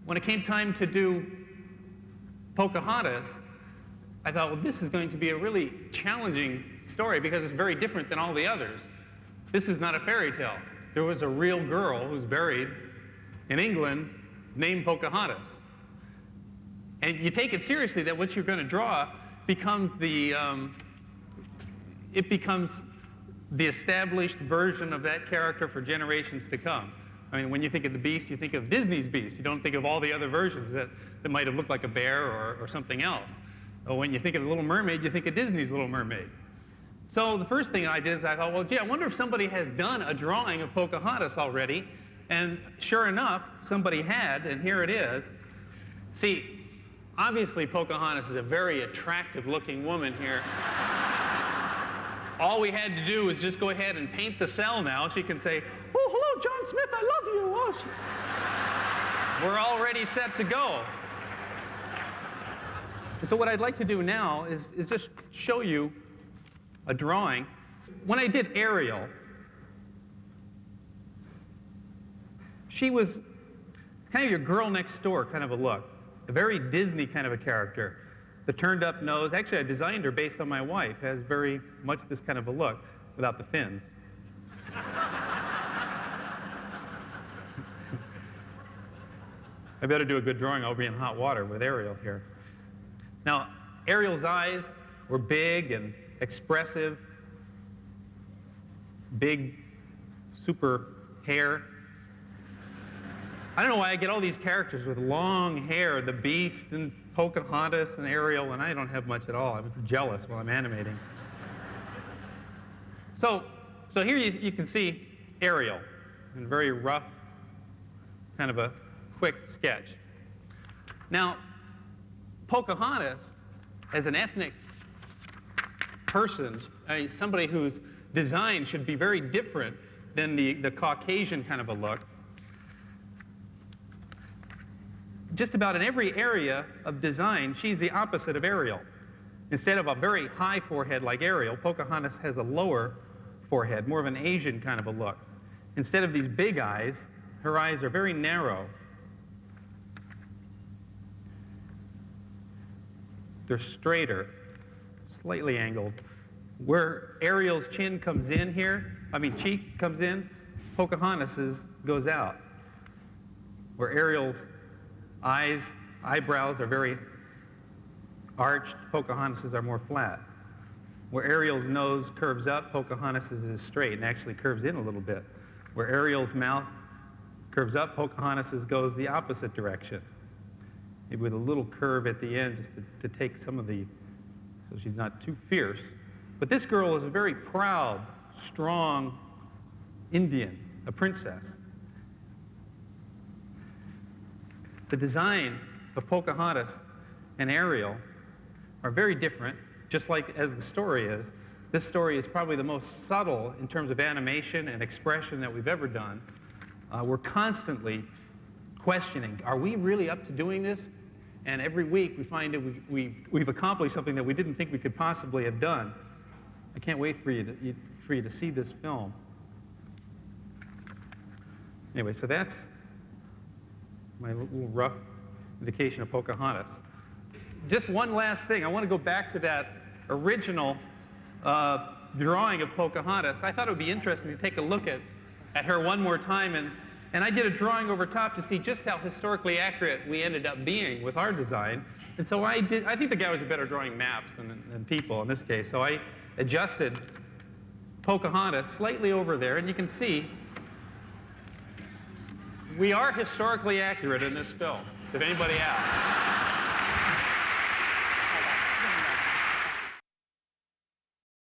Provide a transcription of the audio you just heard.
when it came time to do Pocahontas, I thought, well, this is going to be a really challenging story because it's very different than all the others. This is not a fairy tale. There was a real girl who's buried in England named Pocahontas. And you take it seriously that what you're going to draw becomes the established version of that character for generations to come. I mean, when you think of the Beast, you think of Disney's Beast. You don't think of all the other versions that might have looked like a bear or something else. Or when you think of the Little Mermaid, you think of Disney's Little Mermaid. So the first thing I did is I thought, well, gee, I wonder if somebody has done a drawing of Pocahontas already. And sure enough, somebody had, and here it is. See, obviously Pocahontas is a very attractive-looking woman here. All we had to do was just go ahead and paint the cell now. She can say, oh, hello, John Smith, I love you. Oh, we're already set to go. So what I'd like to do now is just show you a drawing. When I did Ariel, she was kind of your girl next door kind of a look, a very Disney kind of a character. The turned up nose, actually I designed her based on my wife, has very much this kind of a look without the fins. I better do a good drawing, I'll be in hot water with Ariel here. Now, Ariel's eyes were big and expressive, big, super hair. I don't know why I get all these characters with long hair, the Beast and Pocahontas and Ariel, and I don't have much at all. I'm jealous while I'm animating. So here you can see Ariel in very rough, kind of a quick sketch. Now, Pocahontas, as an ethnic person, somebody whose design should be very different than the Caucasian kind of a look, just about in every area of design, she's the opposite of Ariel. Instead of a very high forehead like Ariel, Pocahontas has a lower forehead, more of an Asian kind of a look. Instead of these big eyes, her eyes are very narrow. They're straighter, slightly angled. Where Ariel's chin comes in here, cheek comes in, Pocahontas's goes out. Where Ariel's eyebrows are very arched, Pocahontas's are more flat. Where Ariel's nose curves up, Pocahontas's is straight and actually curves in a little bit. Where Ariel's mouth curves up, Pocahontas's goes the opposite direction. Maybe with a little curve at the end just to take some of so she's not too fierce. But this girl is a very proud, strong Indian, a princess. The design of Pocahontas and Ariel are very different, just like as the story is. This story is probably the most subtle in terms of animation and expression that we've ever done. We're constantly questioning, are we really up to doing this? And every week we find that we've accomplished something that we didn't think we could possibly have done. I can't wait for you to see this film. Anyway, so that's my little rough indication of Pocahontas. Just one last thing. I want to go back to that original drawing of Pocahontas. I thought it would be interesting to take a look at her one more time. And I did a drawing over top to see just how historically accurate we ended up being with our design. And so I think the guy was better drawing maps than people in this case. So I adjusted Pocahontas slightly over there, and you can see we are historically accurate in this film, if anybody asks.